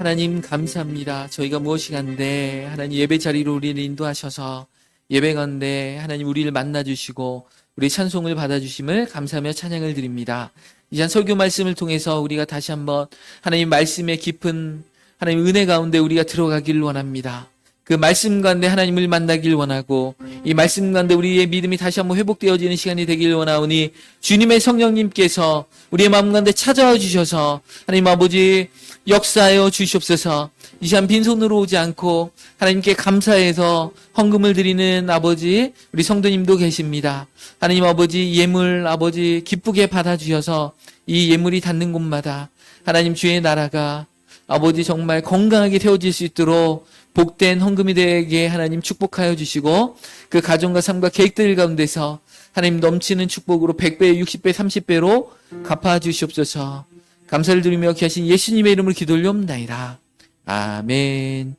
하나님 감사합니다. 저희가 무엇이 간데 하나님 예배 자리로 우리를 인도하셔서 예배 간데 하나님 우리를 만나주시고 우리 찬송을 받아주심을 감사하며 찬양을 드립니다. 이 시간 설교 말씀을 통해서 우리가 다시 한번 하나님 말씀의 깊은 하나님 은혜 가운데 우리가 들어가길 원합니다. 그 말씀 가운데 하나님을 만나길 원하고 이 말씀 가운데 우리의 믿음이 다시 한번 회복되어지는 시간이 되길 원하오니 주님의 성령님께서 우리의 마음 가운데 찾아와 주셔서 하나님 아버지 역사하여 주시옵소서. 이 시간 빈손으로 오지 않고 하나님께 감사해서 헌금을 드리는 아버지 우리 성도님도 계십니다. 하나님 아버지 예물 아버지 기쁘게 받아주셔서 이 예물이 닿는 곳마다 하나님 주의 나라가 아버지 정말 건강하게 세워질 수 있도록 복된 헌금이 되게 하나님 축복하여 주시고 그 가정과 삶과 계획들 가운데서 하나님 넘치는 축복으로 100배, 60배, 30배로 갚아 주시옵소서. 감사를 드리며 귀하신 예수님의 이름으로 기도 올려옵나이다. 아멘.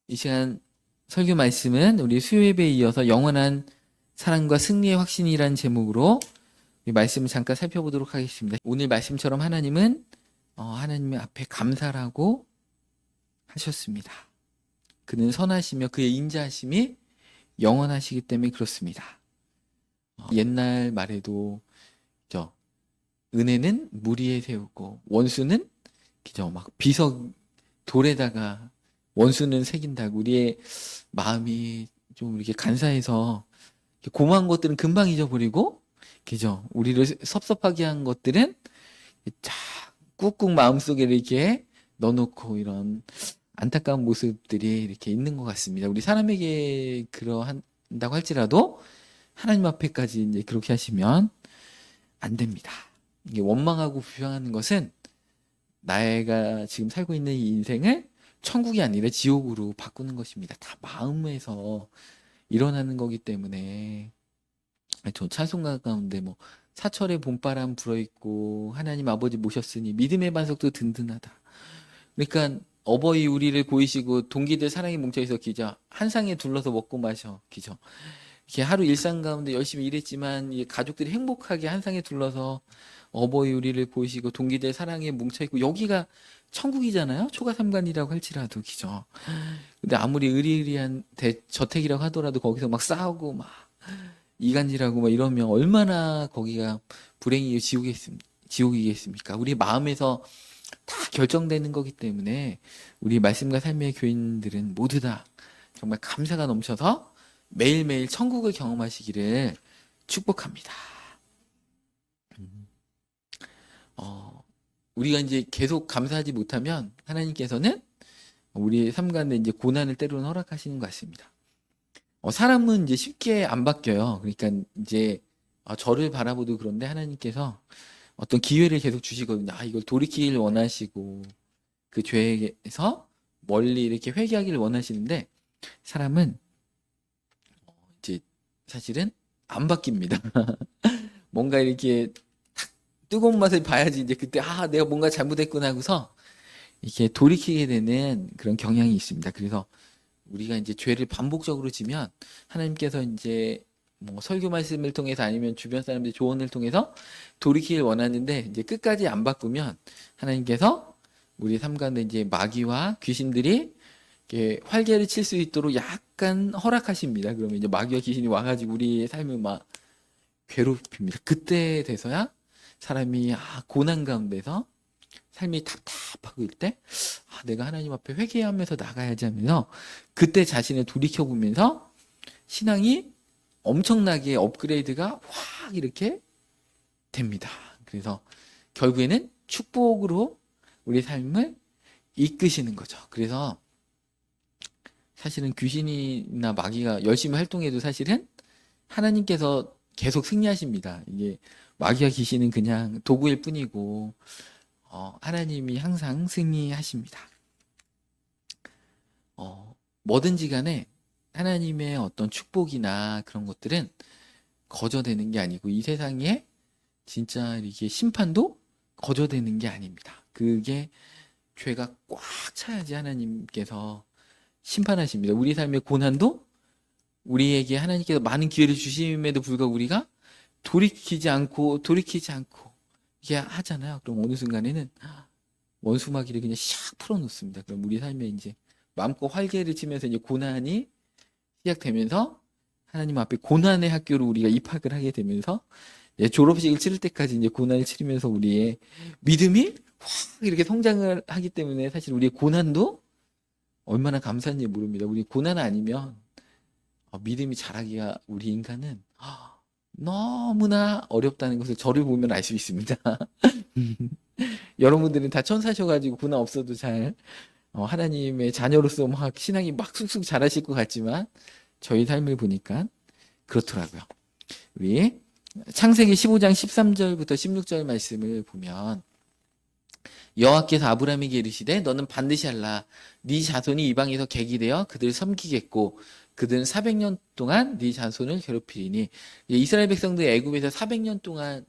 이 시간 설교 말씀은 우리 수요예배에 이어서 영원한 사랑과 승리의 확신이라는 제목으로 이 말씀을 잠깐 살펴보도록 하겠습니다. 오늘 말씀처럼 하나님은 하나님 앞에 감사를 하고 하셨습니다. 그는 선하시며 그의 인자하심이 영원하시기 때문에 그렇습니다. 옛날 말에도 은혜는 물 위에 세우고 원수는 막 비석 돌에다가 원수는 새긴다고 우리의 마음이 좀 이렇게 간사해서 고마운 것들은 금방 잊어버리고 우리를 섭섭하게 한 것들은 꾹꾹 마음속에 이렇게 넣어놓고 이런 안타까운 모습들이 이렇게 있는 것 같습니다. 우리 사람에게 그러한다고 할지라도 하나님 앞에까지 이제 그렇게 하시면 안 됩니다. 이게 원망하고 불평하는 것은 내가 지금 살고 있는 이 인생을 천국이 아니라 지옥으로 바꾸는 것입니다. 다 마음에서 일어나는 거기 때문에 저 찬송가 가운데 사철의 봄바람 불어있고 하나님 아버지 모셨으니 믿음의 반석도 든든하다. 그러니까 어버이 우리를 보이시고 동기들 사랑에 뭉쳐있어 한 상에 둘러서 먹고 마셔 이렇게 하루 일상 가운데 열심히 일했지만 가족들이 행복하게 한 상에 둘러서 어버이 우리를 보이시고 동기들 사랑에 뭉쳐있고 여기가 천국이잖아요. 초가삼간이라고 할지라도 근데 아무리 의리의리한 저택이라고 하더라도 거기서 막 싸우고 막 이간질하고 막 이러면 얼마나 거기가 불행이고 지옥이겠습니까? 우리 마음에서 다 결정되는 거기 때문에 우리 말씀과 삶의 교인들은 모두 다 정말 감사가 넘쳐서 매일매일 천국을 경험하시기를 축복합니다. 우리가 이제 계속 감사하지 못하면 하나님께서는 우리의 삶 가운데 이제 고난을 때로는 허락하시는 것 같습니다. 사람은 이제 쉽게 안 바뀌어요. 그러니까 이제 저를 바라보도 그런데 하나님께서 어떤 기회를 계속 주시거든요. 이걸 돌이키길 원하시고 그 죄에서 멀리 이렇게 회개하기를 원하시는데 사람은 이제 사실은 안 바뀝니다. 뭔가 이렇게 뜨거운 맛을 봐야지 이제 그때 내가 뭔가 잘못했구나 하고서 이렇게 돌이키게 되는 그런 경향이 있습니다. 그래서 우리가 이제 죄를 반복적으로 지면 하나님께서 이제 설교 말씀을 통해서 아니면 주변 사람들의 조언을 통해서 돌이키길 원하는데 이제 끝까지 안 바꾸면 하나님께서 우리 삶 가운데 이제 마귀와 귀신들이 이렇게 활개를 칠 수 있도록 약간 허락하십니다. 그러면 이제 마귀와 귀신이 와가지고 우리의 삶을 막 괴롭힙니다. 그때 돼서야 사람이 고난 가운데서 삶이 답답하고 때 내가 하나님 앞에 회개하면서 나가야지 하면서 그때 자신을 돌이켜보면서 신앙이 엄청나게 업그레이드가 확 이렇게 됩니다. 그래서 결국에는 축복으로 우리 삶을 이끄시는 거죠. 그래서 사실은 귀신이나 마귀가 열심히 활동해도 사실은 하나님께서 계속 승리하십니다. 이게 마귀와 귀신은 그냥 도구일 뿐이고 하나님이 항상 승리하십니다. 뭐든지 간에 하나님의 어떤 축복이나 그런 것들은 거저되는 게 아니고 이 세상에 진짜 이게 심판도 거저되는 게 아닙니다. 그게 죄가 꽉 차야지 하나님께서 심판하십니다. 우리 삶의 고난도 우리에게 하나님께서 많은 기회를 주심에도 불구하고 우리가 돌이키지 않고 이렇게 하잖아요. 그럼 어느 순간에는 원수마귀를 그냥 샥 풀어놓습니다. 그럼 우리 삶에 이제 마음껏 활개를 치면서 이제 고난이 시작되면서 하나님 앞에 고난의 학교로 우리가 입학을 하게 되면서 졸업식을 치를 때까지 이제 고난을 치르면서 우리의 믿음이 확 이렇게 성장을 하기 때문에 사실 우리의 고난도 얼마나 감사한지 모릅니다. 우리 고난 아니면 믿음이 자라기가 우리 인간은 너무나 어렵다는 것을 저를 보면 알 수 있습니다. 여러분들은 다 천사셔가지고 고난 없어도 잘 하나님의 자녀로서 막 신앙이 막 쑥쑥 자라실 것 같지만 저희 삶을 보니까 그렇더라고요. 우리 창세기 15장 13절부터 16절 말씀을 보면 여호와께서 아브라함에게 이르시되 너는 반드시 알라 네 자손이 이방에서 객이 되어 그들을 섬기겠고 그들은 400년 동안 네 자손을 괴롭히리니 이스라엘 백성들이 애굽에서 400년 동안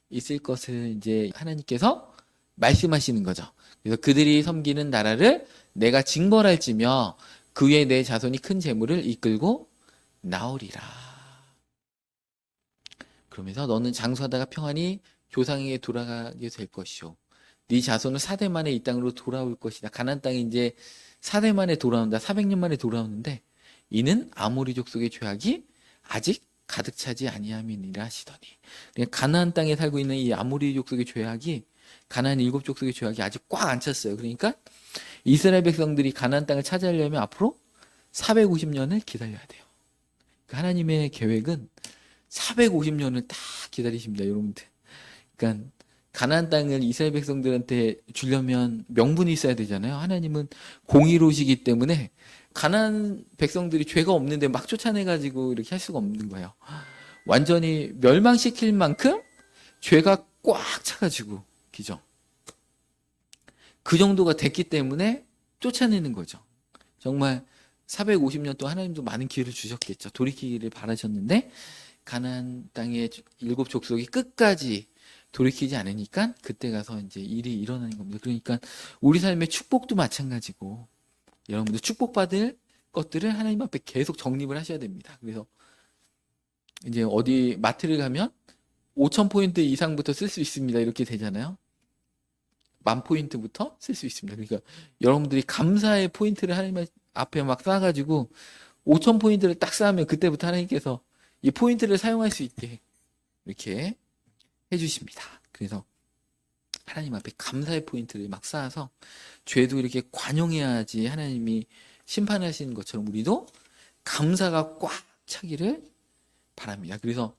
있을 것을 이제 하나님께서 말씀하시는 거죠. 그래서 그들이 섬기는 나라를 내가 징벌할지며 그 위에 내 자손이 큰 재물을 이끌고 나오리라. 그러면서 너는 장수하다가 평안히 조상에게 돌아가게 될 것이요. 네 자손은 4대 만에 이 땅으로 돌아올 것이다. 가나안 땅에 이제 4대 만에 돌아온다. 400년 만에 돌아오는데 이는 아모리 족속의 죄악이 아직 가득 차지 아니함이니라 하시더니. 그러니까 가나안 땅에 살고 있는 이 아모리 족속의 죄악이 가나안 7족속의 죄악이 아직 꽉 안 찼어요. 그러니까 이스라엘 백성들이 가나안 땅을 차지하려면 앞으로 450년을 기다려야 돼요. 그러니까 하나님의 계획은 450년을 딱 기다리십니다, 여러분들. 그러니까 가나안 땅을 이스라엘 백성들한테 주려면 명분이 있어야 되잖아요. 하나님은 공의로우시기 때문에 가나안 백성들이 죄가 없는데 막 쫓아내가지고 이렇게 할 수가 없는 거예요. 완전히 멸망시킬 만큼 죄가 꽉 차가지고, 그죠? 그 정도가 됐기 때문에 쫓아내는 거죠. 정말 450년 동안 하나님도 많은 기회를 주셨겠죠. 돌이키기를 바라셨는데 가나안 땅의 7족속이 끝까지 돌이키지 않으니까 그때 가서 이제 일이 일어나는 겁니다. 그러니까 우리 삶의 축복도 마찬가지고 여러분들 축복받을 것들을 하나님 앞에 계속 적립을 하셔야 됩니다. 그래서 이제 어디 마트를 가면 5,000포인트 이상부터 쓸 수 있습니다. 이렇게 되잖아요. 10,000포인트부터 쓸 수 있습니다. 그러니까 여러분들이 감사의 포인트를 하나님 앞에 막 쌓아가지고 5,000포인트를 딱 쌓으면 그때부터 하나님께서 이 포인트를 사용할 수 있게 이렇게 해주십니다. 그래서 하나님 앞에 감사의 포인트를 막 쌓아서 죄도 이렇게 관용해야지 하나님이 심판하시는 것처럼 우리도 감사가 꽉 차기를 바랍니다. 그래서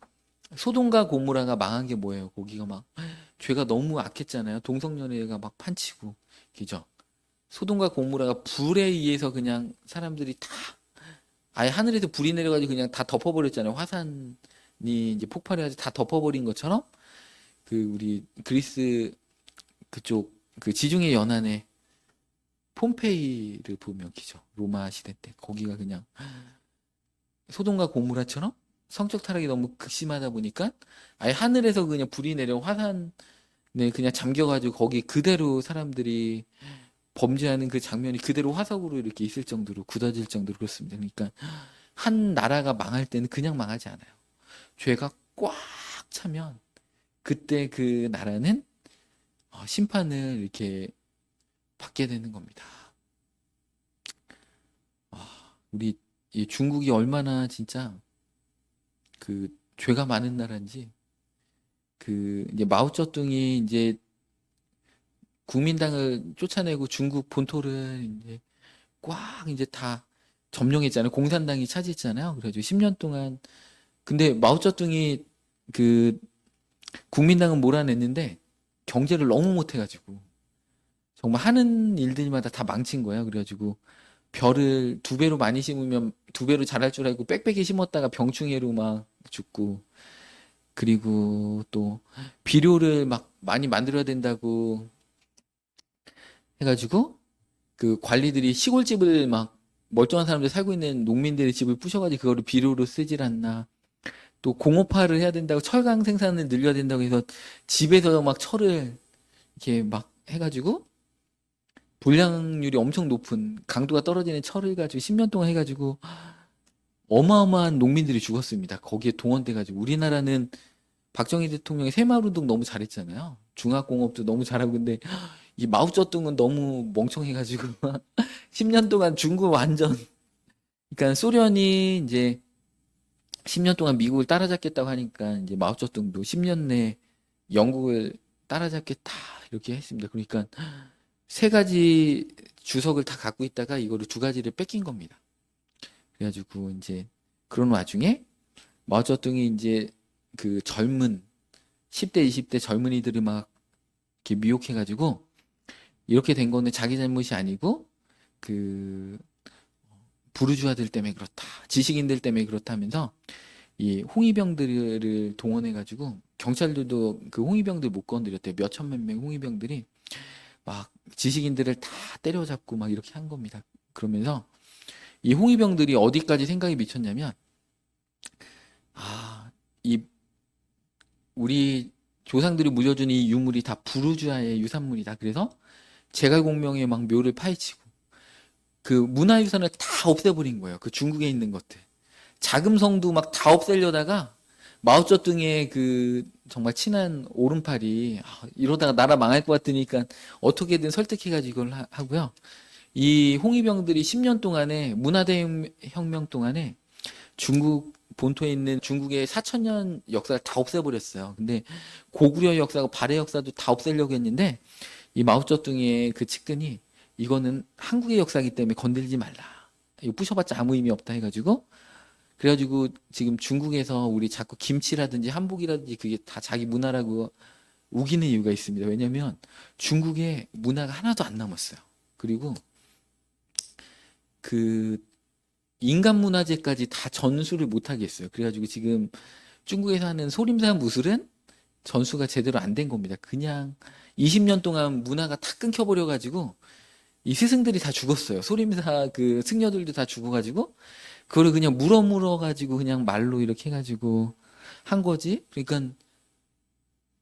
소돔과 고모라가 망한 게 뭐예요? 거기가 막 죄가 너무 악했잖아요. 동성연애가 막 판치고, 그죠? 소돔과 고모라가 불에 의해서 그냥 사람들이 다 아예 하늘에서 불이 내려가지고 그냥 다 덮어버렸잖아요. 화산이 이제 폭발해가지고 다 덮어버린 것처럼 그 우리 그리스 그쪽 그 지중해 연안에 폼페이를 보면 기죠. 로마 시대 때 거기가 그냥 소돔과 고모라처럼 성적 타락이 너무 극심하다 보니까 아예 하늘에서 그냥 불이 내려 화산에 그냥 잠겨가지고 거기 그대로 사람들이 범죄하는 그 장면이 그대로 화석으로 이렇게 있을 정도로 굳어질 정도로 그렇습니다. 그러니까 한 나라가 망할 때는 그냥 망하지 않아요. 죄가 꽉 차면 그때 그 나라는 심판을 이렇게 받게 되는 겁니다. 우리 이 중국이 얼마나 진짜 그 죄가 많은 나라인지 그 이제 마오쩌둥이 이제 국민당을 쫓아내고 중국 본토를 이제 꽉 이제 다 점령했잖아요. 공산당이 차지했잖아요. 그래가지고 10년 동안 근데 마오쩌둥이 그 국민당은 몰아냈는데 경제를 너무 못해가지고 정말 하는 일들마다 다 망친 거예요. 그래가지고 벼를 2배로 많이 심으면 2배로 자랄 줄 알고 빽빽이 심었다가 병충해로 막 죽고 그리고 또 비료를 막 많이 만들어야 된다고 해가지고 그 관리들이 시골집을 막 멀쩡한 사람들 살고 있는 농민들의 집을 부셔가지고 그거를 비료로 쓰질 않나. 또 공업화를 해야 된다고 철강 생산을 늘려야 된다고 해서 집에서 막 철을 이렇게 막 해가지고 불량률이 엄청 높은 강도가 떨어지는 철을 가지고 10년 동안 해가지고 어마어마한 농민들이 죽었습니다. 거기에 동원돼가지고 우리나라는 박정희 대통령이 새마을운동 너무 잘했잖아요. 중화공업도 너무 잘하고 근데 이 마오쩌둥은 너무 멍청해가지고 10년 동안 중국 완전 그러니까 소련이 이제 10년 동안 미국을 따라잡겠다고 하니까 이제 마오쩌둥도 10년 내에 영국을 따라잡겠다 이렇게 했습니다. 그러니까 세 가지 주석을 다 갖고 있다가 이거를 두 가지를 뺏긴 겁니다. 그래가지고 이제 그런 와중에 마오쩌둥이 이제 그 젊은 10대, 20대 젊은이들을 막 이렇게 미혹해가지고 이렇게 된 거는 자기 잘못이 아니고 그 부르주아들 때문에 그렇다. 지식인들 때문에 그렇다면서 이 홍위병들을 동원해가지고 경찰들도 그 홍위병들 못 건드렸대요. 몇 천만 명 홍위병들이 막 지식인들을 다 때려잡고 막 이렇게 한 겁니다. 그러면서 이 홍위병들이 어디까지 생각이 미쳤냐면 아, 이 우리 조상들이 물려준 이 유물이 다 부르주아의 유산물이다. 그래서 제갈공명의 막 묘를 파헤치고 그 문화유산을 다 없애버린 거예요. 그 중국에 있는 것들. 자금성도 막 다 없애려다가 마오쩌둥의 그 정말 친한 오른팔이 이러다가 나라 망할 것 같으니까 어떻게든 설득해가지고 이걸 하고요. 이 홍위병들이 10년 동안에 문화대혁명 동안에 중국 본토에 있는 중국의 4천년 역사를 다 없애버렸어요. 근데 고구려 역사고 발해 역사도 다 없애려고 했는데 이 마오쩌둥의 그 측근이 이거는 한국의 역사이기 때문에 건들지 말라. 이거 부셔봤자 아무 의미 없다 해가지고 그래가지고 지금 중국에서 우리 자꾸 김치라든지 한복이라든지 그게 다 자기 문화라고 우기는 이유가 있습니다. 왜냐면 중국의 문화가 하나도 안 남았어요. 그리고 그 인간 문화재까지 다 전수를 못 하겠어요. 그래가지고 지금 중국에서 하는 소림사 무술은 전수가 제대로 안 된 겁니다. 그냥 20년 동안 문화가 다 끊겨버려가지고 이 스승들이 다 죽었어요. 소림사 그 승려들도 다 죽어가지고 그거를 그냥 물어가지고 그냥 말로 이렇게 해가지고 한 거지. 그러니까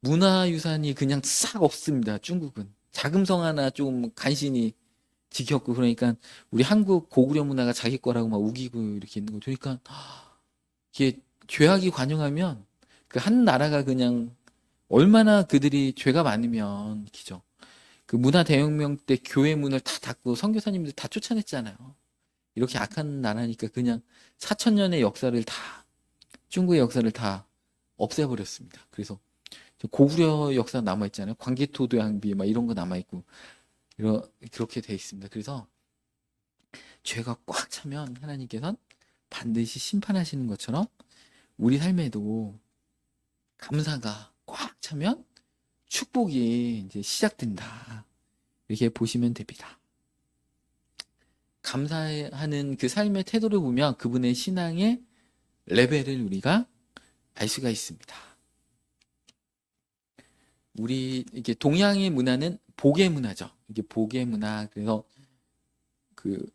문화유산이 그냥 싹 없습니다. 중국은 자금성 하나 좀 간신히 지켰고 그러니까 우리 한국 고구려 문화가 자기 거라고 막 우기고 이렇게 있는 거. 그러니까 이게 죄악이 관영하면 그 한 나라가 그냥 얼마나 그들이 죄가 많으면 기죠. 그 문화 대혁명 때 교회 문을 다 닫고 선교사님들 다 쫓아냈잖아요. 이렇게 악한 나라니까 그냥 4천 년의 역사를 다 중국의 역사를 다 없애버렸습니다. 그래서 고구려 역사 남아 있잖아요. 광개토대왕비 막 이런 거 남아 있고 그렇게 돼 있습니다. 그래서 죄가 꽉 차면 하나님께서는 반드시 심판하시는 것처럼 우리 삶에도 감사가 꽉 차면 축복이 이제 시작된다. 이렇게 보시면 됩니다. 감사하는 그 삶의 태도를 보면 그분의 신앙의 레벨을 우리가 알 수가 있습니다. 우리 이게 동양의 문화는 복의 문화죠. 이게 복의 문화. 그래서 그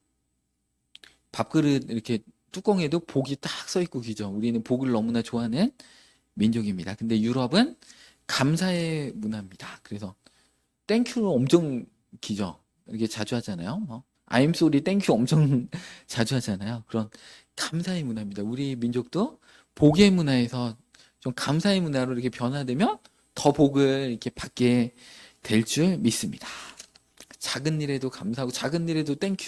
밥그릇 이렇게 뚜껑에도 복이 딱 써 있고 기죠. 우리는 복을 너무나 좋아하는 민족입니다. 근데 유럽은 감사의 문화입니다. 그래서 땡큐를 엄청 기죠. 이렇게 자주 하잖아요. I'm sorry, 땡큐 엄청 자주 하잖아요. 그런 감사의 문화입니다. 우리 민족도 복의 문화에서 좀 감사의 문화로 이렇게 변화되면 더 복을 이렇게 받게 될 줄 믿습니다. 작은 일에도 감사하고 작은 일에도 땡큐.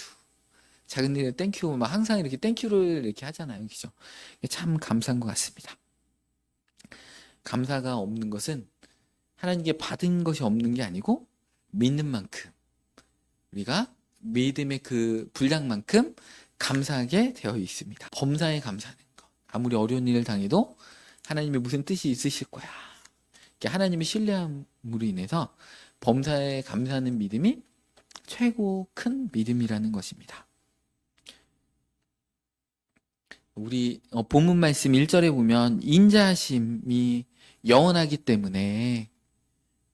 작은 일에 땡큐 막 항상 이렇게 땡큐를 이렇게 하잖아요. 그죠? 참 감사한 것 같습니다. 감사가 없는 것은 하나님께 받은 것이 없는 게 아니고 믿는 만큼 우리가 믿음의 그 분량만큼 감사하게 되어 있습니다. 범사에 감사하는 것. 아무리 어려운 일을 당해도 하나님의 무슨 뜻이 있으실 거야. 하나님의 신뢰함으로 인해서 범사에 감사하는 믿음이 최고 큰 믿음이라는 것입니다. 우리 본문 말씀 1절에 보면 인자하심이 영원하기 때문에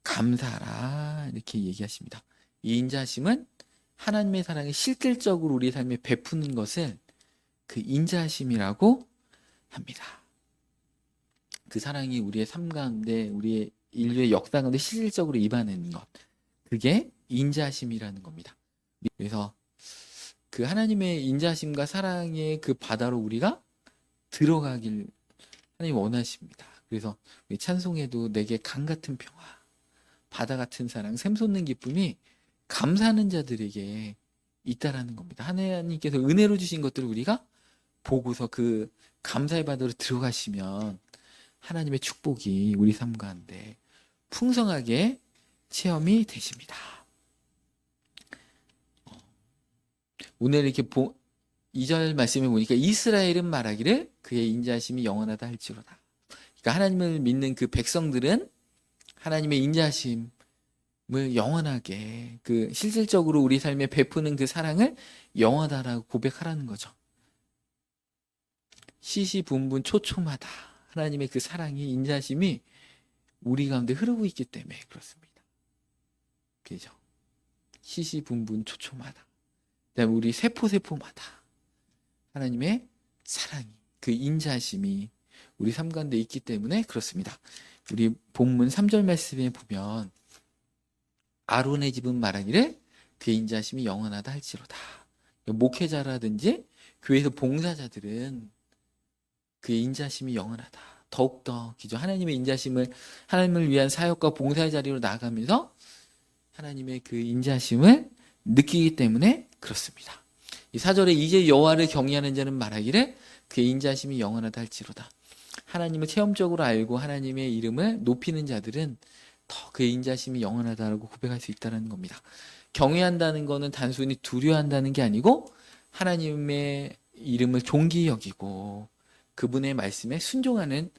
감사하라 이렇게 얘기하십니다. 이 인자하심은 하나님의 사랑을 실질적으로 우리 삶에 베푸는 것을 그 인자하심이라고 합니다. 그 사랑이 우리의 삶 가운데 우리의 인류의 역사 가운데 실질적으로 임하는 것 그게 인자하심이라는 겁니다. 그래서 그 하나님의 인자하심과 사랑의 그 바다로 우리가 들어가길 하나님 원하십니다. 그래서 우리 찬송에도 내게 강 같은 평화 바다 같은 사랑, 샘솟는 기쁨이 감사하는 자들에게 있다라는 겁니다. 하나님께서 은혜로 주신 것들을 우리가 보고서 그 감사의 바다로 들어가시면 하나님의 축복이 우리 삶 가운데 풍성하게 체험이 되십니다. 오늘 이렇게 2절 말씀에 보니까 이스라엘은 말하기를 그의 인자하심이 영원하다 할지로다. 그러니까 하나님을 믿는 그 백성들은 하나님의 인자하심을 영원하게 그 실질적으로 우리 삶에 베푸는 그 사랑을 영원하다라고 고백하라는 거죠. 시시분분 초초마다 하나님의 그 사랑이 인자하심이 우리 가운데 흐르고 있기 때문에 그렇습니다. 그죠? 시시분분 초초마다 그다음에 우리 세포마다 하나님의 사랑이 그 인자하심이 우리 삶 가운데 있기 때문에 그렇습니다. 우리 본문 3절 말씀에 보면 아론의 집은 말하기를 그의 인자하심이 영원하다 할지로다. 목회자라든지 교회에서 봉사자들은 그의 인자하심이 영원하다. 더욱더 기죠. 하나님의 인자하심을 하나님을 위한 사역과 봉사의 자리로 나아가면서 하나님의 그 인자하심을 느끼기 때문에 그렇습니다. 이 4절에 이제 여호와를 경외하는 자는 말하기를 그의 인자하심이 영원하다 할지로다. 하나님을 체험적으로 알고 하나님의 이름을 높이는 자들은 더 그의 인자하심이 영원하다고 고백할 수 있다는 겁니다. 경외한다는 것은 단순히 두려워한다는 게 아니고 하나님의 이름을 존귀히 여기고 그분의 말씀에 순종하는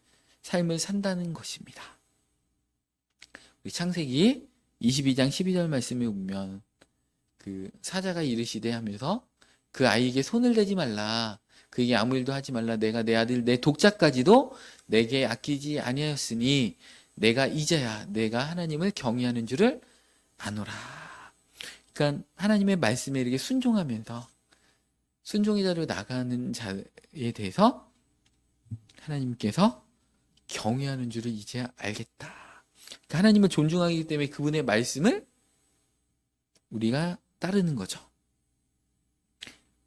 삶을 산다는 것입니다. 우리 창세기 22장 12절 말씀에 보면 그 사자가 이르시되 하면서 그 아이에게 손을 대지 말라. 그에게 아무 일도 하지 말라. 내가 내 아들 내 독자까지도 내게 아끼지 아니하였으니 내가 이제야 내가 하나님을 경외하는 줄을 아노라. 그러니까 하나님의 말씀에 이렇게 순종하면서 순종의 자리로 나가는 자에 대해서 하나님께서 경외하는 줄을 이제야 알겠다. 그러니까 하나님을 존중하기 때문에 그분의 말씀을 우리가 따르는 거죠.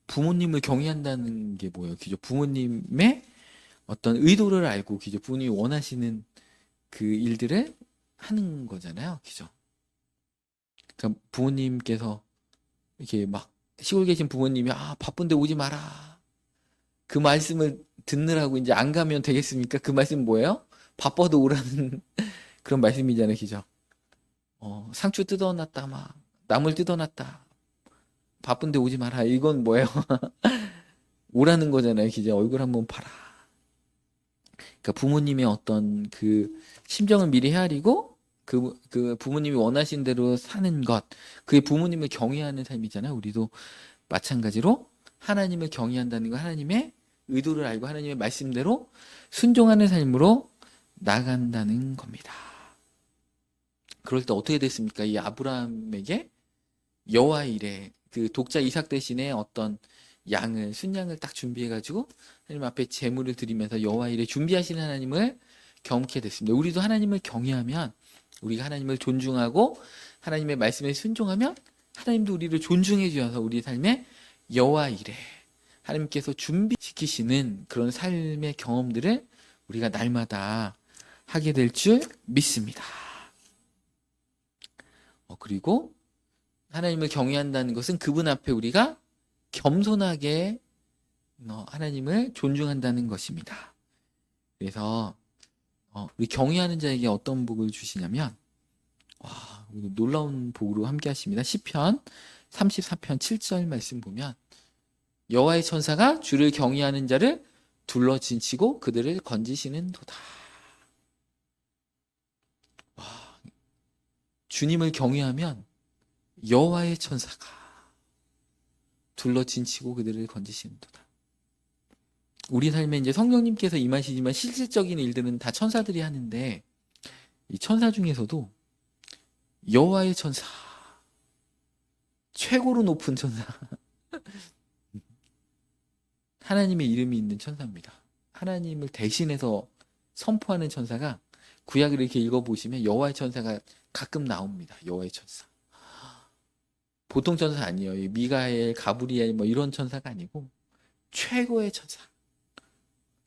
부모님을 경외한다는 게 뭐예요? 기죠. 부모님의 어떤 의도를 알고 기죠. 부모님이 원하시는 그 일들을 하는 거잖아요. 기죠. 그러니까 부모님께서 이렇게 막 시골 계신 부모님이 바쁜데 오지 마라. 그 말씀을 듣느라고 이제 안 가면 되겠습니까? 그 말씀 뭐예요? 바빠도 오라는 그런 말씀이잖아요. 기죠. 상추 뜯어놨다 막 나물 뜯어놨다. 바쁜데 오지 마라. 이건 뭐예요? 오라는 거잖아요. 기죠. 얼굴 한번 봐라. 그러니까 부모님의 어떤 그 심정을 미리 헤아리고 그 부모님이 원하신 대로 사는 것, 그게 부모님을 경외하는 삶이잖아요. 우리도 마찬가지로 하나님을 경외한다는 거, 하나님의 의도를 알고 하나님의 말씀대로 순종하는 삶으로 나간다는 겁니다. 그럴 때 어떻게 됐습니까? 이 아브라함에게 여호와 이레 그 독자 이삭 대신에 어떤 양을 순양을 딱 준비해가지고 하나님 앞에 제물을 드리면서 여호와 이레 준비하시는 하나님을 경험하게 됐습니다. 우리도 하나님을 경외하면 우리가 하나님을 존중하고 하나님의 말씀에 순종하면 하나님도 우리를 존중해 주셔서 우리 삶에 여호와 이레 하나님께서 준비시키시는 그런 삶의 경험들을 우리가 날마다 하게 될 줄 믿습니다. 그리고 하나님을 경외한다는 것은 그분 앞에 우리가 겸손하게 하나님을 존중한다는 것입니다. 그래서 우리 경외하는 자에게 어떤 복을 주시냐면 놀라운 복으로 함께 하십니다. 시편 34편 7절 말씀 보면 여호와의 천사가 주를 경외하는 자를 둘러 진치고 그들을 건지시는도다. 주님을 경외하면 여호와의 천사가 둘러 진치고 그들을 건지시는도다. 우리 삶에 이제 성령님께서 임하시지만 실질적인 일들은 다 천사들이 하는데 이 천사 중에서도 여호와의 천사, 최고로 높은 천사, 하나님의 이름이 있는 천사입니다. 하나님을 대신해서 선포하는 천사가 구약을 이렇게 읽어보시면 여호와의 천사가 가끔 나옵니다. 여호와의 천사. 보통 천사 아니에요. 미가엘, 가브리엘 뭐 이런 천사가 아니고 최고의 천사.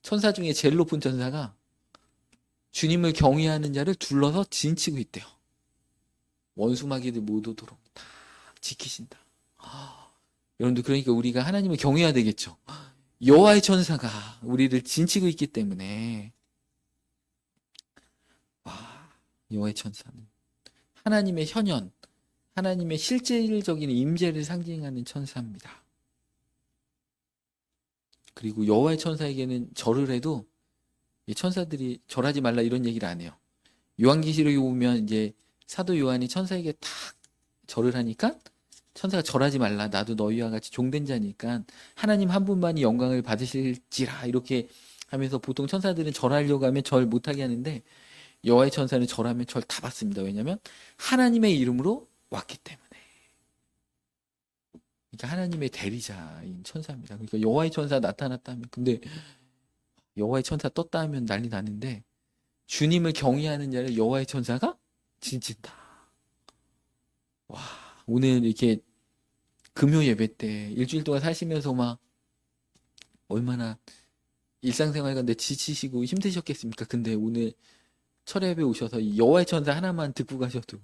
천사 중에 제일 높은 천사가 주님을 경외하는 자를 둘러서 진치고 있대요. 원수마귀들 못 오도록 다 지키신다. 여러분들 그러니까 우리가 하나님을 경외해야 되겠죠. 여호와의 천사가 우리를 진치고 있기 때문에 와, 여호와의 천사는 하나님의 현현, 하나님의 실질적인 임재를 상징하는 천사입니다. 그리고 여호와의 천사에게는 절을 해도 이 천사들이 절하지 말라 이런 얘기를 안 해요. 요한계시록에 보면 이제 사도 요한이 천사에게 탁 절을 하니까 천사가 절하지 말라. 나도 너희와 같이 종된 자니까 하나님 한 분만이 영광을 받으실지라 이렇게 하면서 보통 천사들은 절하려고 하면 절 못하게 하는데 여호와의 천사는 절하면 절 다 받습니다. 왜냐하면 하나님의 이름으로 왔기 때문에. 그러니까 하나님의 대리자인 천사입니다. 그러니까 여호와의 천사 나타났다면 근데 여호와의 천사 떴다 하면 난리 나는데 주님을 경외하는 자를 여호와의 천사가 진친다. 와, 오늘 이렇게 금요 예배 때 일주일 동안 사시면서 막 얼마나 일상생활 가운데 지치시고 힘드셨겠습니까? 근데 오늘 철 예배 오셔서 이 여호와의 천사 하나만 듣고 가셔도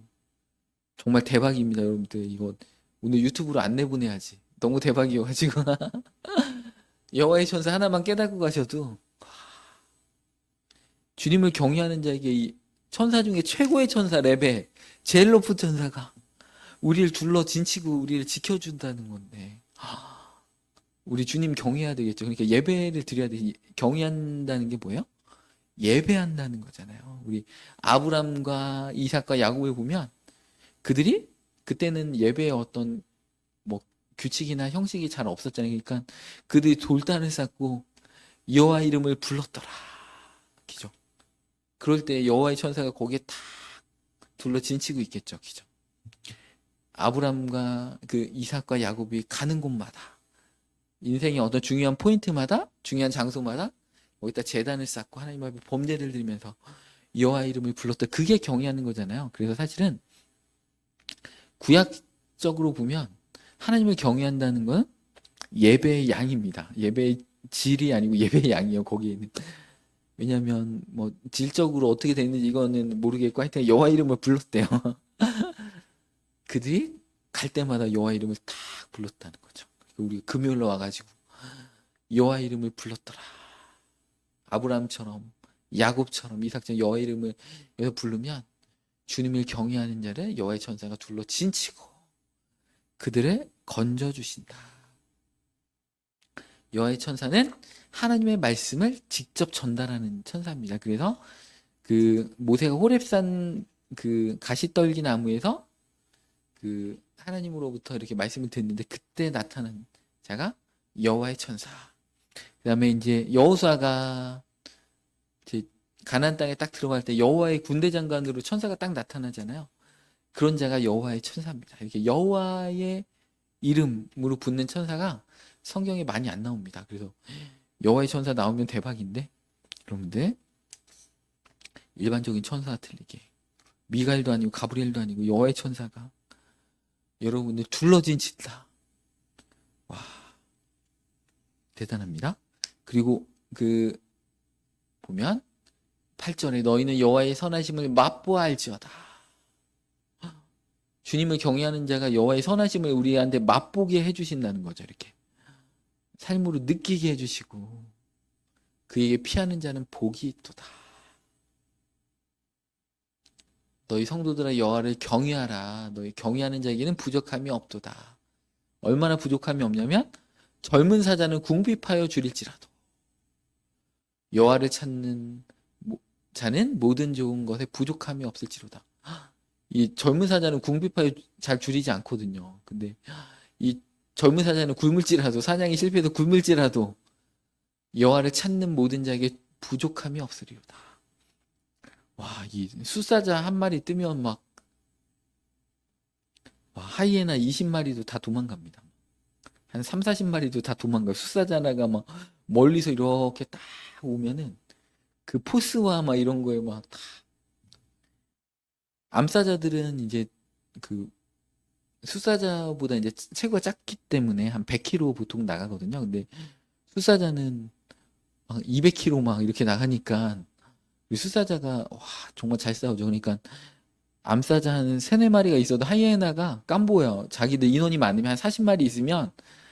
정말 대박입니다, 여러분들. 이거 오늘 유튜브로 안 내보내야지. 너무 대박이어가지고 여호와의 천사 하나만 깨닫고 가셔도 주님을 경외하는 자에게 이 천사 중에 최고의 천사 레벨 제일 높은 천사가 우리를 둘러 진치고 우리를 지켜준다는 건데 우리 주님 경외해야 되겠죠. 그러니까 예배를 드려야 돼. 경외한다는 게 뭐예요? 예배한다는 거잖아요. 우리 아브람과 이삭과 야곱을 보면 그들이 그때는 예배에 어떤 뭐 규칙이나 형식이 잘 없었잖아요. 그러니까 그들이 돌단을 쌓고 여호와 이름을 불렀더라. 기죠. 그럴 때 여호와의 천사가 거기에 탁 둘러 진치고 있겠죠. 기죠. 아브람과 그 이삭과 야곱이 가는 곳마다 인생의 어떤 중요한 포인트마다 중요한 장소마다 거기다 제단을 쌓고 하나님 앞에 범죄를 드리면서 여호와 이름을 불렀다. 그게 경외하는 거잖아요. 그래서 사실은 구약적으로 보면 하나님을 경외한다는 건 예배의 양입니다. 예배의 질이 아니고 예배의 양이에요. 거기에는. 왜냐하면 뭐 질적으로 어떻게 됐는지 이거는 모르겠고 하여튼 여호와 이름을 불렀대요. 그들이 갈 때마다 여호와 이름을 탁 불렀다는 거죠. 우리 금요일로 와가지고 여호와 이름을 불렀더라. 아브라함처럼 야곱처럼 이삭처럼 여호와 이름을 여기서 부르면 주님을 경외하는 자를 여호와의 천사가 둘러 진치고 그들을 건져주신다. 여호와의 천사는 하나님의 말씀을 직접 전달하는 천사입니다. 그래서 그 모세가 호렙산 그 가시떨기 나무에서 그 하나님으로부터 이렇게 말씀을 듣는데 그때 나타난 자가 여호와의 천사. 그다음에 이제 여호수아가 이제 가나안 땅에 딱 들어갈 때 여호와의 군대 장관으로 천사가 딱 나타나잖아요. 그런 자가 여호와의 천사입니다. 이렇게 여호와의 이름으로 붙는 천사가 성경에 많이 안 나옵니다. 그래서 여호와의 천사 나오면 대박인데 여러분들 일반적인 천사와 틀리게 미가엘도 아니고 가브리엘도 아니고 여호와의 천사가 여러분들 둘러진 짓다. 와, 대단합니다. 그리고 그 보면 8절에 너희는 여호와의 선하심을 맛보아 알지어다. 주님을 경외하는 자가 여호와의 선하심을 우리한테 맛보게 해주신다는 거죠. 이렇게 삶으로 느끼게 해주시고 그에게 피하는 자는 복이 있도다. 너희 성도들아 여호와를 경외하라. 너희 경외하는 자에게는 부족함이 없도다. 얼마나 부족함이 없냐면 젊은 사자는 궁핍하여 줄일지라도 여호와를 찾는 자는 모든 좋은 것에 부족함이 없을지로다. 이 젊은 사자는 궁핍하여 잘 줄이지 않거든요. 근데 이 젊은 사자는 굶을지라도 사냥이 실패해서 굶을지라도 여호와를 찾는 모든 자에게 부족함이 없으리로다. 와, 이 숫사자 한 마리 뜨면 막 하이에나 20마리도 다 도망갑니다. 한 3, 40마리도 다 도망가요. 숫사자 하나가 막 멀리서 이렇게 딱 오면은 그 포스와 막 이런 거에 막 다 암사자들은 이제 그 숫사자보다 이제 체구가 작기 때문에 한 100kg 보통 나가거든요. 근데 숫사자는 막 200kg 막 이렇게 나가니까 숫사자가 와 정말 잘 싸우죠. 그러니까 암사자 한 세네 마리가 있어도 하이에나가 깜보여. 자기들 인원이 많으면 한 40마리 있으면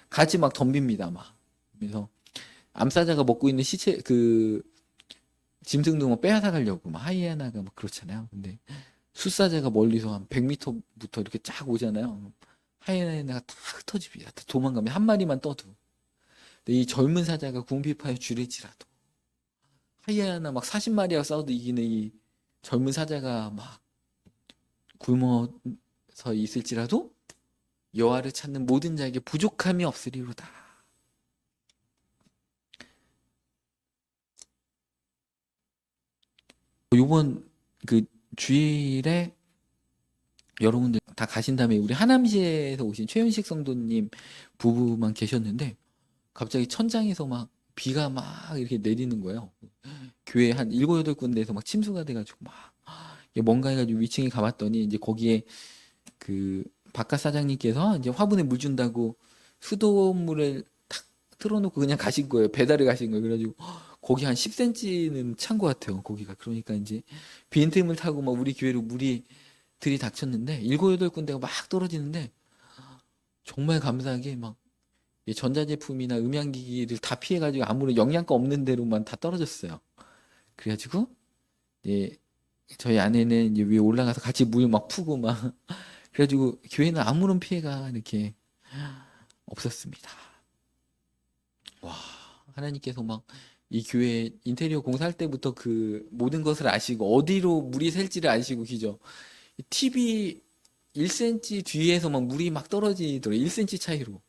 같이 막 덤빕니다, 막. 그래서 암사자가 먹고 있는 시체, 짐승도 뭐 빼앗아 가려고 막 하이에나가 막 그렇잖아요. 근데 숫사자가 멀리서 한 100m부터 이렇게 쫙 오잖아요. 하이에나가 다 흩어집니다. 다 도망가면 한 마리만 떠도. 근데 이 젊은 사자가 궁핍하여 주릴지라도 하이에나 막 40마리가 싸워도 이기는 이 젊은 사자가 막 굶어서 있을지라도 여호와를 찾는 모든 자에게 부족함이 없으리로다. 요번 그 주일에 여러분들 다 가신 다음에 우리 하남시에서 오신 최윤식 성도님 부부만 계셨는데 갑자기 천장에서 막 비가 막 이렇게 내리는 거예요. 교회 한 7-8군데에서 막 침수가 돼가지고 막 이게 뭔가 해가지고 위층에 가봤더니 이제 거기에 그 바깥 사장님께서 이제 화분에 물 준다고 수돗물을 탁 틀어놓고 그냥 가신 거예요. 배달을 가신 거예요. 그래가지고 거기 한 10cm는 찬 것 같아요. 거기가. 그러니까 이제 빈틈을 타고 막 우리 교회로 물이 들이닥쳤는데 7-8군데가 막 떨어지는데 정말 감사하게 막 이 전자제품이나 음향기기를 다 피해가지고 아무런 영양가 없는 데로만 다 떨어졌어요. 그래가지고 이제 저희 아내는 이제 위에 올라가서 같이 물 막 푸고 막 그래가지고 교회는 아무런 피해가 이렇게 없었습니다. 와, 하나님께서 막 이 교회 인테리어 공사할 때부터 그 모든 것을 아시고 어디로 물이 셀지를 아시고 기죠. TV 1cm 뒤에서 막 물이 막 떨어지더라고요. 1cm 차이로.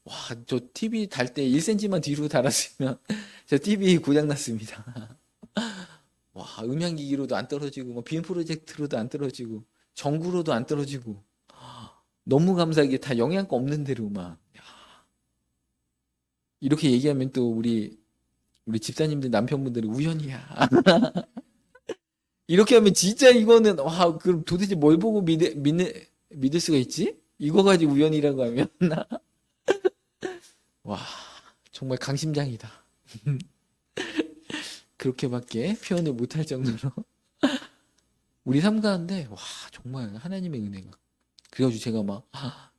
와, 저 TV 달 때 1cm만 뒤로 달았으면 저 TV 고장 났습니다. 와, 음향기기로도 안 떨어지고 뭐 빔 프로젝트로도 안 떨어지고 전구로도 안 떨어지고 너무 감사하게 다 영양가 없는 대로만 이렇게 얘기하면 또 우리 집사님들 남편분들이 우연이야. 이렇게 하면 진짜 이거는 와 그럼 도대체 뭘 보고 믿을 수가 있지? 이거 가지고 우연이라고 하면 와 정말 강심장이다. 그렇게밖에 표현을 못할 정도로 우리 삶 가운데 와 정말 하나님의 은혜가 그래가지고 제가 막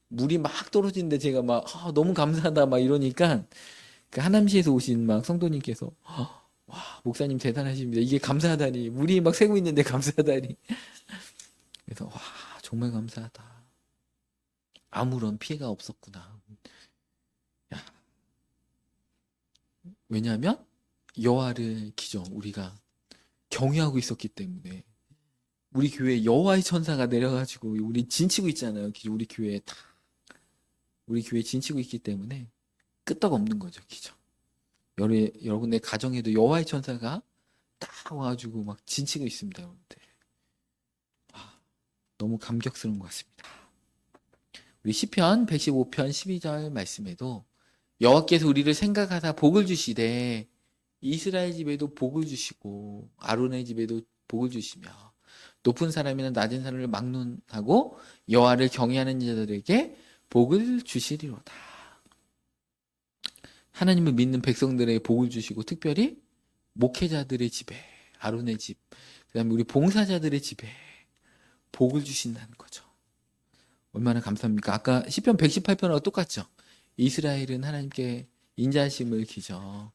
물이 막 떨어지는데 제가 막 너무 감사하다 막 이러니까 그 하남시에서 오신 막 성도님께서 와 목사님 대단하십니다. 이게 감사하다니 물이 막 새고 있는데 감사하다니. 그래서 와 정말 감사하다. 아무런 피해가 없었구나. 야, 왜냐하면 여호와를 기죠 우리가 경외하고 있었기 때문에 우리 교회 여호와의 천사가 내려가지고 우리 진치고 있잖아요. 기죠 우리 교회에 다 우리 교회 진치고 있기 때문에 끄떡 없는 거죠, 기죠. 여러분의 가정에도 여호와의 천사가 딱 와가지고 막 진치고 있습니다, 여러분들. 아, 너무 감격스러운 것 같습니다. 우리 시편 115편 12절 말씀에도 여호와께서 우리를 생각하사 복을 주시되 이스라엘 집에도 복을 주시고 아론의 집에도 복을 주시며 높은 사람이나 낮은 사람을 막론하고 여호와를 경외하는 자들에게 복을 주시리로다. 하나님을 믿는 백성들에게 복을 주시고 특별히 목회자들의 집에 아론의 집 그다음에 우리 봉사자들의 집에 복을 주신다는 거죠. 얼마나 감사합니까? 아까 시편 118편하고 똑같죠. 이스라엘은 하나님께 인자하심을 기죠.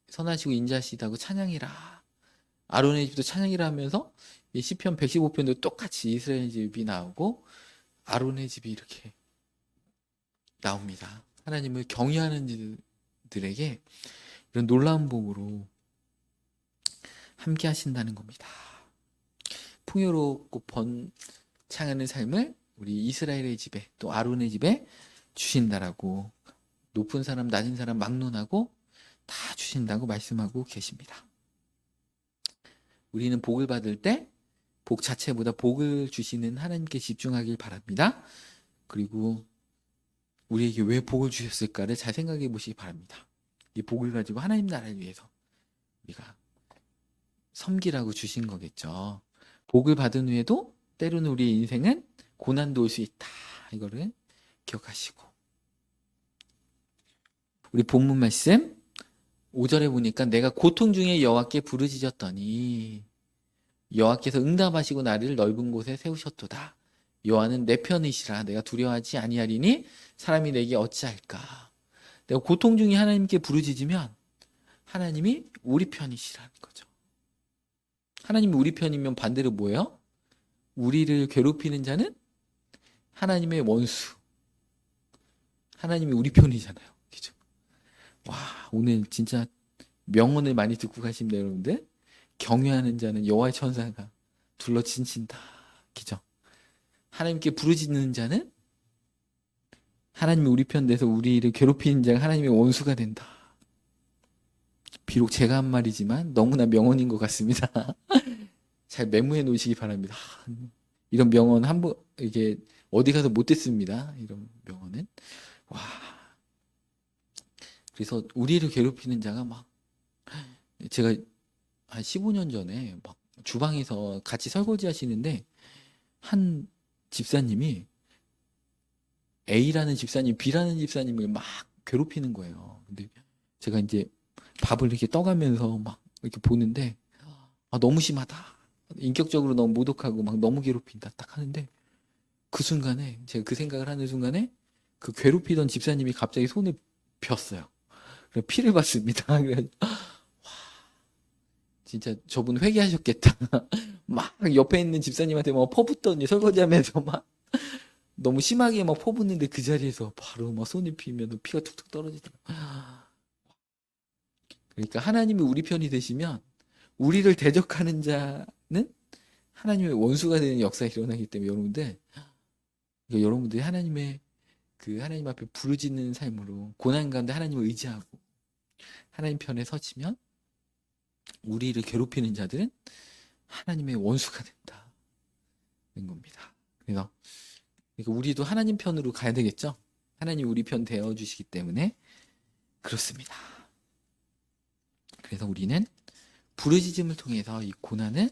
선하시고 인자하시다고 찬양이라. 아론의 집도 찬양이라 하면서 이 시편 115편도 똑같이 이스라엘 집이 나오고 아론의 집이 이렇게 나옵니다. 하나님을 경외하는 이들에게 이런 놀라운 복으로 함께 하신다는 겁니다. 풍요롭고 번창하는 삶을 우리 이스라엘의 집에 또 아론의 집에 주신다라고 높은 사람 낮은 사람 막론하고 다 주신다고 말씀하고 계십니다. 우리는 복을 받을 때 복 자체보다 복을 주시는 하나님께 집중하길 바랍니다. 그리고 우리에게 왜 복을 주셨을까를 잘 생각해 보시기 바랍니다. 이 복을 가지고 하나님 나라를 위해서 우리가 섬기라고 주신 거겠죠. 복을 받은 후에도 때로는 우리의 인생은 고난도 올 수 있다. 이거를 기억하시고 우리 본문 말씀 5절에 보니까 내가 고통 중에 여호와께 부르짖었더니 여호와께서 응답하시고 나를 넓은 곳에 세우셨도다. 여호와는 내 편이시라. 내가 두려워하지 아니하리니 사람이 내게 어찌할까. 내가 고통 중에 하나님께 부르짖으면 하나님이 우리 편이시라는 거죠. 하나님이 우리 편이면 반대로 뭐예요? 우리를 괴롭히는 자는 하나님의 원수. 하나님이 우리 편이잖아요. 그죠? 와, 오늘 진짜 명언을 많이 듣고 가십니다, 여러분들. 경외하는 자는 여호와의 천사가 둘러 진친다. 그죠? 하나님께 부르짖는 자는 하나님이 우리 편 돼서 우리를 괴롭히는 자가 하나님의 원수가 된다. 비록 제가 한 말이지만 너무나 명언인 것 같습니다. 잘 메모해 놓으시기 바랍니다. 이런 명언 한번 이게 어디 가서 못 듣습니다. 이런 명언은. 와. 그래서 우리를 괴롭히는 자가 막 제가 한 15년 전에 막 주방에서 같이 설거지 하시는데 한 집사님이 A라는 집사님, B라는 집사님을 막 괴롭히는 거예요. 근데 제가 이제 밥을 이렇게 떠가면서 막 이렇게 보는데 아, 너무 심하다. 인격적으로 너무 모독하고 막 너무 괴롭힌다. 딱 하는데 그 순간에 제가 그 생각을 하는 순간에 그 괴롭히던 집사님이 갑자기 손을 폈어요. 그래서 피를 봤습니다. 그래서 진짜 저분 회개하셨겠다. 막 옆에 있는 집사님한테 막 퍼붓더니 설거지하면서 막 너무 심하게 막 퍼붓는데 그 자리에서 바로 막 손을 피면 피가 툭툭 떨어지더라고요. 그러니까 하나님이 우리 편이 되시면 우리를 대적하는 자는 하나님의 원수가 되는 역사가 일어나기 때문에 여러분들 그러니까 여러분들이 하나님의 그 하나님 앞에 부르짖는 삶으로 고난 가운데 하나님을 의지하고 하나님 편에 서지면 우리를 괴롭히는 자들은 하나님의 원수가 된다는 겁니다. 그래서 그러니까 우리도 하나님 편으로 가야 되겠죠. 하나님 우리 편 되어 주시기 때문에 그렇습니다. 그래서 우리는 부르짖음을 통해서 이 고난을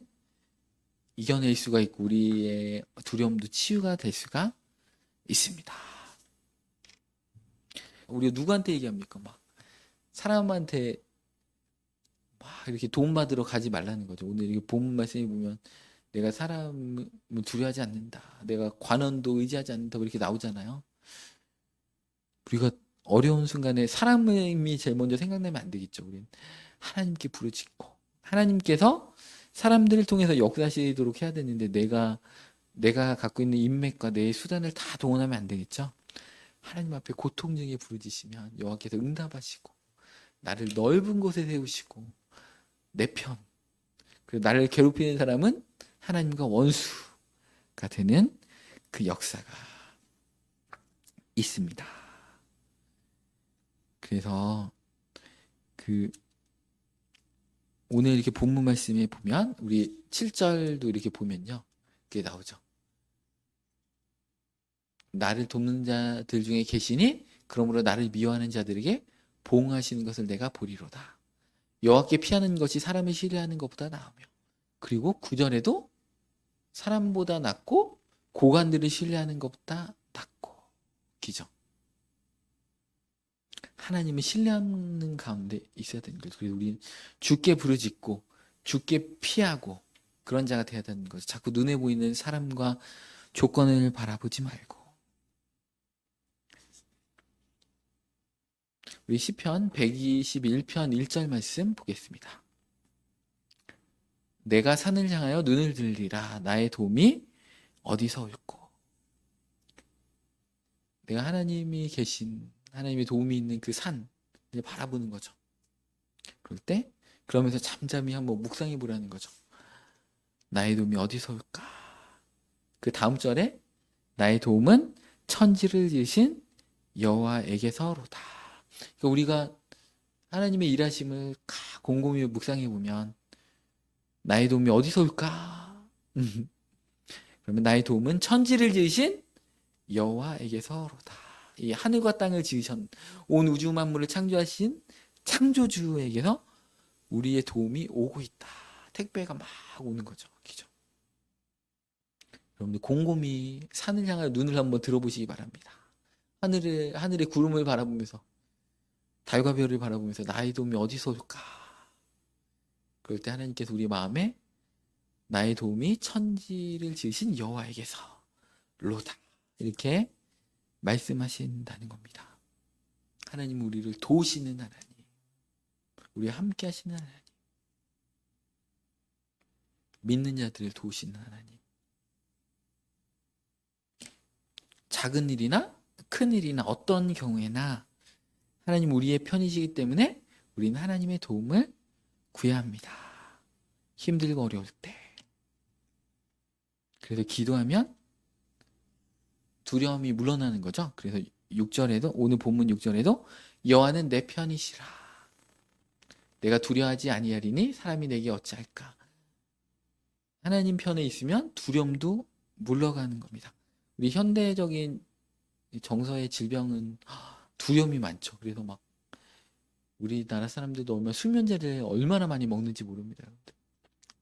이겨낼 수가 있고 우리의 두려움도 치유가 될 수가 있습니다. 우리가 누구한테 얘기합니까? 막 사람한테 막 이렇게 도움받으러 가지 말라는 거죠. 오늘 이게 본문 말씀에 보면 내가 사람을 두려워하지 않는다. 내가 관원도 의지하지 않는다. 이렇게 나오잖아요. 우리가 어려운 순간에 사람이 제일 먼저 생각나면 안 되겠죠. 우리는 하나님께 부르짖고 하나님께서 사람들을 통해서 역사하시도록 해야 되는데 내가 갖고 있는 인맥과 내 수단을 다 동원하면 안 되겠죠. 하나님 앞에 고통 중에 부르짖으면 여호와께서 응답하시고 나를 넓은 곳에 세우시고 내 편. 그리고 나를 괴롭히는 사람은 하나님과 원수가 되는 그 역사가 있습니다. 그래서 그 오늘 이렇게 본문 말씀에 보면 우리 7절도 이렇게 보면요. 그게 나오죠. 나를 돕는 자들 중에 계시니 그러므로 나를 미워하는 자들에게 보응하시는 것을 내가 보리로다. 여호와께 피하는 것이 사람을 신뢰하는 것보다 나으며 그리고 9절에도 사람보다 낫고 고관들을 신뢰하는 것보다 낫고 기죠. 하나님을 신뢰하는 가운데 있어야 되는 거죠. 그래서 우리는 주께 부르짖고 주께 피하고 그런 자가 되어야 되는 거죠. 자꾸 눈에 보이는 사람과 조건을 바라보지 말고 우리 시편 121편 1절 말씀 보겠습니다. 내가 산을 향하여 눈을 들리라 나의 도움이 어디서 올꼬. 내가 하나님이 계신 하나님의 도움이 있는 그 산을 바라보는 거죠. 그럴 때 그러면서 잠잠히 한번 묵상해 보라는 거죠. 나의 도움이 어디서 올까? 그 다음 절에 나의 도움은 천지를 지으신 여호와에게서로다. 그러니까 우리가 하나님의 일하심을 곰곰이 묵상해 보면 나의 도움이 어디서 올까? 그러면 나의 도움은 천지를 지으신 여호와에게서로다. 이 하늘과 땅을 지으셨 온 우주 만물을 창조하신 창조주에게서 우리의 도움이 오고 있다. 택배가 막 오는 거죠. 그죠? 여러분들 곰곰이 산을 향하여 눈을 한번 들어보시기 바랍니다. 하늘의 구름을 바라보면서 달과 별을 바라보면서 나의 도움이 어디서 올까? 그럴 때 하나님께서 우리 마음에 나의 도움이 천지를 지으신 여호와에게서 로다. 이렇게 말씀하신다는 겁니다. 하나님은 우리를 도우시는 하나님, 우리와 함께 하시는 하나님, 믿는 자들을 도우시는 하나님. 작은 일이나 큰 일이나 어떤 경우에나 하나님 우리의 편이시기 때문에 우리는 하나님의 도움을 구해야 합니다. 힘들고 어려울 때. 그래서 기도하면 두려움이 물러나는 거죠. 그래서 6절에도, 오늘 본문 6절에도 여호와는 내 편이시라. 내가 두려워하지 아니하리니 사람이 내게 어찌할까. 하나님 편에 있으면 두려움도 물러가는 겁니다. 우리 현대적인 정서의 질병은 두려움이 많죠. 그래서 막 우리나라 사람들도 얼마나 수면제를 얼마나 많이 먹는지 모릅니다.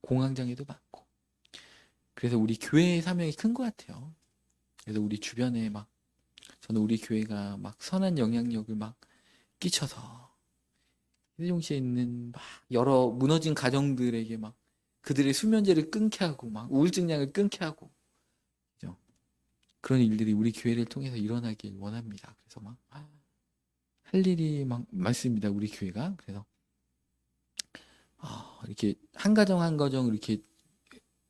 공황장애도 많고. 그래서 우리 교회의 사명이 큰 것 같아요. 그래서 우리 주변에 막 저는 우리 교회가 막 선한 영향력을 막 끼쳐서 세종시에 있는 막 여러 무너진 가정들에게 막 그들의 수면제를 끊게 하고 막 우울증약을 끊게 하고 그죠? 그런 일들이 우리 교회를 통해서 일어나길 원합니다. 그래서 막 할 일이 막 많습니다. 우리 교회가. 그래서 이렇게 한 가정 한 가정 이렇게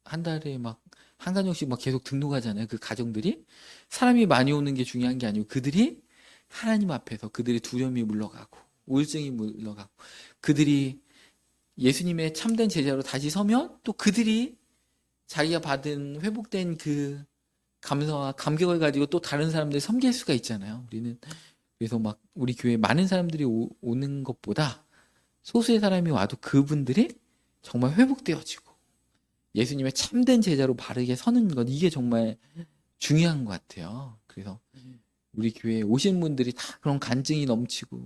한 달에 막 한 가정씩 막 계속 등록하잖아요. 그 가정들이 사람이 많이 오는 게 중요한 게 아니고 그들이 하나님 앞에서 그들의 두려움이 물러가고 우울증이 물러가고 그들이 예수님의 참된 제자로 다시 서면 또 그들이 자기가 받은 회복된 그 감사와 감격을 가지고 또 다른 사람들 섬길 수가 있잖아요. 우리는 그래서 막 우리 교회에 많은 사람들이 오는 것보다 소수의 사람이 와도 그분들이 정말 회복되어지고 예수님의 참된 제자로 바르게 서는 것, 이게 정말 중요한 것 같아요. 그래서 우리 교회에 오신 분들이 다 그런 간증이 넘치고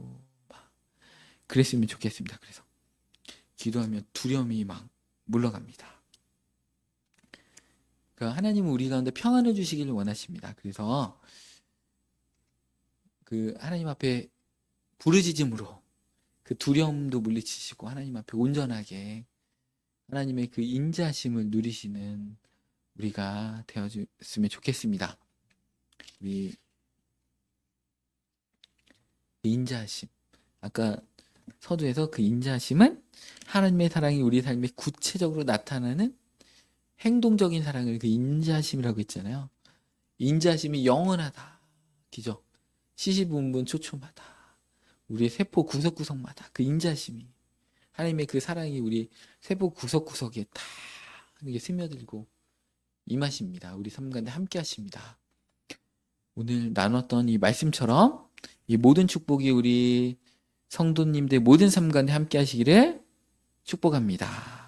막 그랬으면 좋겠습니다. 그래서 기도하면 두려움이 막 물러갑니다. 그러니까 하나님은 우리 가운데 평안을 주시기를 원하십니다. 그래서 그 하나님 앞에 부르짖음으로 그 두려움도 물리치시고 하나님 앞에 온전하게 하나님의 그 인자하심을 누리시는 우리가 되어줬으면 좋겠습니다. 우리 인자하심, 아까 서두에서 그 인자하심은 하나님의 사랑이 우리 삶에 구체적으로 나타나는 행동적인 사랑을 그 인자하심이라고 했잖아요. 인자하심이 영원하다. 그죠? 시시분분 초초마다 우리의 세포 구석구석마다 그 인자하심이 하나님의 그 사랑이 우리 세포 구석구석에 다 이렇게 스며들고 임하십니다. 우리 삶 가운데 함께 하십니다. 오늘 나눴던 이 말씀처럼 이 모든 축복이 우리 성도님들 모든 삶 가운데 함께 하시기를 축복합니다.